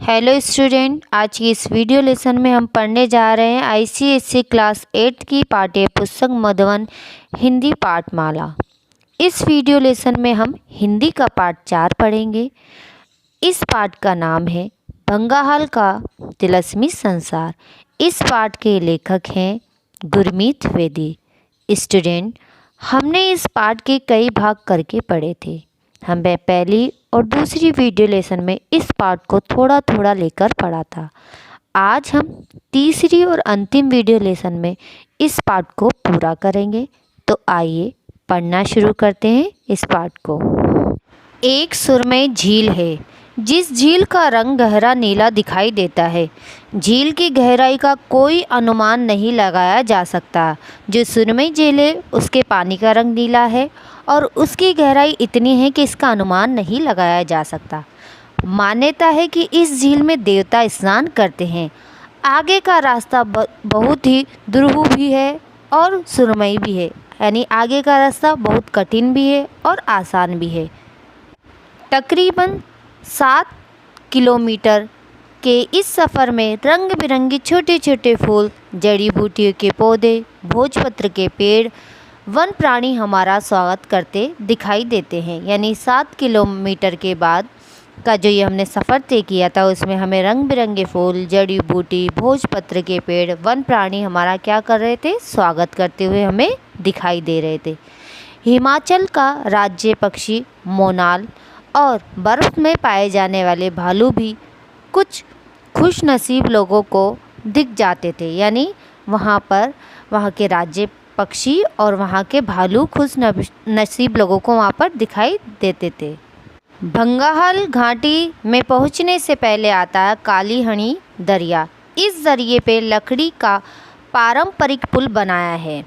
Hello student, आज की इस वीडियो लेसन में हम पढ़ने जा रहे हैं आईसीएसई क्लास 8 की पाठ्य पुस्तक मधुबन हिंदी पाठमाला। इस वीडियो लेसन में हम हिंदी का पाठ 4 पढ़ेंगे। इस पाठ का नाम है बंगाल का तिलस्मी संसार। इस पाठ के लेखक हैं गुरमीत द्विवेदी। स्टूडेंट, हमने इस पाठ के कई भाग करके पढ़े थे। हमें पहली और दूसरी वीडियो लेसन में इस पाठ को थोड़ा थोड़ा लेकर पढ़ा था। आज हम तीसरी और अंतिम वीडियो लेसन में इस पाठ को पूरा करेंगे। तो आइए पढ़ना शुरू करते हैं इस पाठ को। एक सुरमई झील है जिस झील का रंग गहरा नीला दिखाई देता है। झील की गहराई का कोई अनुमान नहीं लगाया जा सकता। जो सुरमई झील है उसके पानी का रंग नीला है और उसकी गहराई इतनी है कि इसका अनुमान नहीं लगाया जा सकता। मान्यता है कि इस झील में देवता स्नान करते हैं। आगे का रास्ता बहुत ही दुरूह भी है और सुरमई भी है, यानी आगे का रास्ता बहुत कठिन भी है और आसान भी है। तकरीबन 7 किलोमीटर के इस सफ़र में रंग बिरंगी छोटे छोटे फूल, जड़ी बूटियों के पौधे, भोजपत्र के पेड़, वन प्राणी हमारा स्वागत करते दिखाई देते हैं। यानी 7 किलोमीटर के बाद का जो ये हमने सफ़र तय किया था उसमें हमें रंग बिरंगे फूल, जड़ी बूटी, भोजपत्र के पेड़, वन प्राणी हमारा क्या कर रहे थे, स्वागत करते हुए हमें दिखाई दे रहे थे। हिमाचल का राज्य पक्षी मोनाल और बर्फ़ में पाए जाने वाले भालू भी कुछ खुश नसीब लोगों को दिख जाते थे। यानी वहाँ पर वहाँ के राज्य पक्षी और वहाँ के भालू खुश नसीब लोगों को वहाँ पर दिखाई देते थे। बंगाल घाटी में पहुँचने से पहले आता है कालीहणी दरिया। इस दरिए पे लकड़ी का पारंपरिक पुल बनाया है।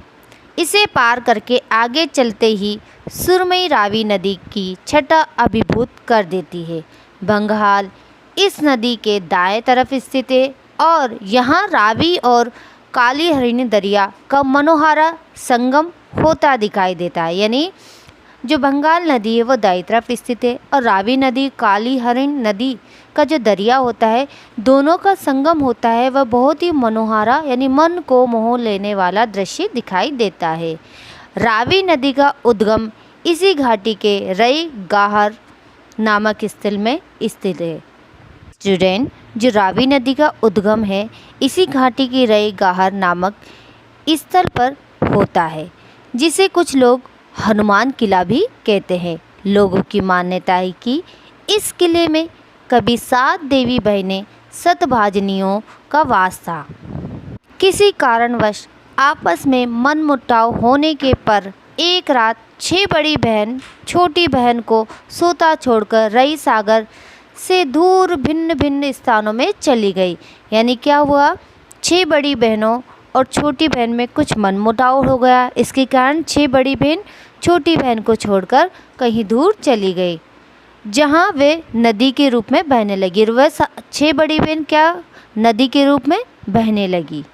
इसे पार करके आगे चलते ही सुरमई रावी नदी की छटा अभिभूत कर देती है। बंगाल इस नदी के दाएं तरफ स्थित है और यहाँ रावी और कालीहणी दरिया का मनोहारा संगम होता दिखाई देता है। यानी जो बंगाल नदी है वो दाईं तरफ स्थित है और रावी नदी, कालीहणी नदी का जो दरिया होता है, दोनों का संगम होता है। वह बहुत ही मनोहारा यानी मन को मोह लेने वाला दृश्य दिखाई देता है। रावी नदी का उद्गम इसी घाटी के रई गाहर नामक स्थल में स्थित है। स्टूडेंट, जो रावी नदी का उद्गम है इसी घाटी की रई गाहर नामक स्थल पर होता है, जिसे कुछ लोग हनुमान किला भी कहते हैं। लोगों की मान्यता है कि इस किले में कभी 7 देवी बहनें सतभाजनियों का वास था। किसी कारणवश आपस में मनमुटाव होने के पर एक रात 6 बड़ी बहन छोटी बहन को सोता छोड़कर रई सागर से दूर भिन्न भिन्न स्थानों में चली गई। यानी क्या हुआ, 6 बड़ी बहनों और छोटी बहन में कुछ मनमुटाव हो गया। इसके कारण 6 बड़ी बहन छोटी बहन को छोड़कर कहीं दूर चली गई, जहाँ वे नदी के रूप में बहने लगी। और वह 6 बड़ी बहन क्या नदी के रूप में बहने लगी।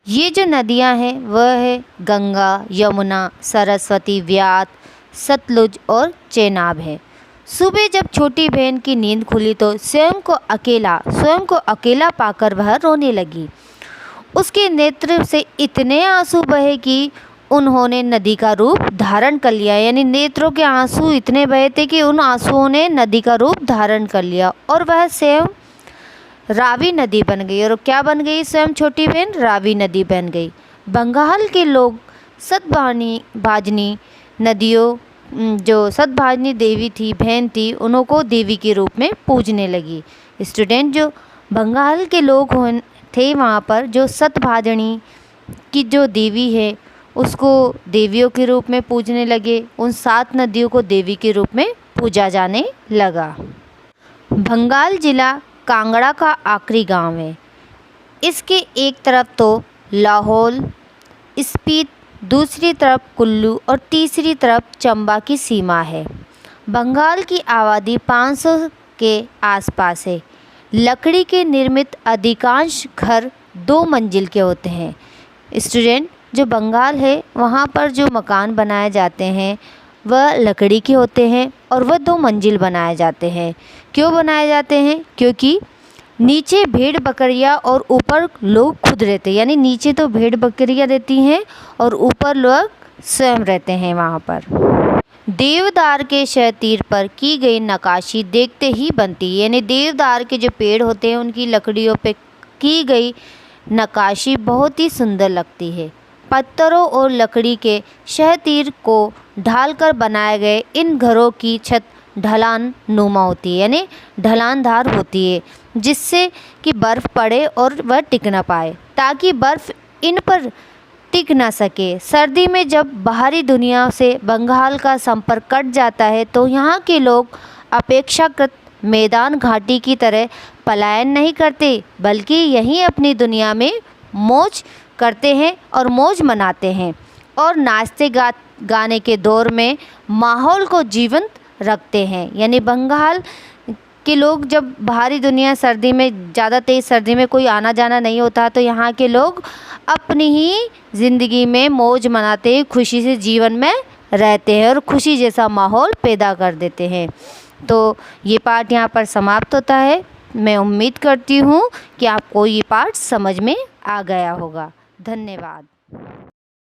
ये जो नदियाँ हैं वह है गंगा, यमुना, सरस्वती, व्यास, सतलुज और चेनाब है। सुबह जब छोटी बहन की नींद खुली तो स्वयं को अकेला पाकर वह रोने लगी। उसके नेत्र से इतने आंसू बहे कि उन्होंने नदी का रूप धारण कर लिया। यानी नेत्रों के आंसू इतने बहे थे कि उन आंसुओं ने नदी का रूप धारण कर लिया और वह स्वयं रावी नदी बन गई। और क्या बन गई, स्वयं छोटी बहन रावी नदी बन गई। बंगाल के लोग सतभाजनी नदियों, जो सतभाजनी देवी थी, बहन थी, उनको देवी के रूप में पूजने लगी। स्टूडेंट, जो बंगाल के लोग थे वहाँ पर जो सतभाजनी की जो देवी है उसको देवियों के रूप में पूजने लगे। उन 7 नदियों को देवी के रूप में पूजा जाने लगा। बंगाल जिला कांगड़ा का आखिरी गांव है। इसके एक तरफ तो लाहौल, स्पीति, दूसरी तरफ कुल्लू और तीसरी तरफ चंबा की सीमा है। बंगाल की आबादी 500 के आसपास है। लकड़ी के निर्मित अधिकांश घर 2 मंजिल के होते हैं। स्टूडेंट, जो बंगाल है वहाँ पर जो मकान बनाए जाते हैं वह लकड़ी के होते हैं और वह 2 मंजिल बनाए जाते हैं। क्यों बनाए जाते हैं? क्योंकि नीचे भेड़ बकरियां और ऊपर लोग खुद रहते, यानी नीचे तो भेड़ बकरियां रहती हैं और ऊपर लोग स्वयं रहते हैं वहाँ पर। देवदार के शहतीर पर की गई नक्काशी देखते ही बनती है, यानी देवदार के जो पेड़ होते हैं उनकी लकड़ियों पे की गई नक्काशी बहुत ही सुंदर लगती है। पत्थरों और लकड़ी के शहतीर को ढालकर बनाए गए इन घरों की छत ढलान नुमा होती है, यानी ढलानदार होती है, जिससे कि बर्फ़ पड़े और वह टिक न पाए, ताकि बर्फ़ इन पर टिक ना सके। सर्दी में जब बाहरी दुनिया से बंगाल का संपर्क कट जाता है तो यहाँ के लोग अपेक्षाकृत मैदान घाटी की तरह पलायन नहीं करते, बल्कि यहीं अपनी दुनिया में मौज करते हैं और मौज मनाते हैं और नाचते गाने के दौर में माहौल को जीवंत रखते हैं। यानी बंगाल के लोग जब बाहरी दुनिया सर्दी में ज़्यादा तेज़ सर्दी में कोई आना जाना नहीं होता तो यहाँ के लोग अपनी ही ज़िंदगी में मौज मनाते हैं, खुशी से जीवन में रहते हैं और खुशी जैसा माहौल पैदा कर देते हैं। तो ये पाठ यहाँ पर समाप्त होता है। मैं उम्मीद करती हूँ कि आपको ये पाठ समझ में आ गया होगा। धन्यवाद।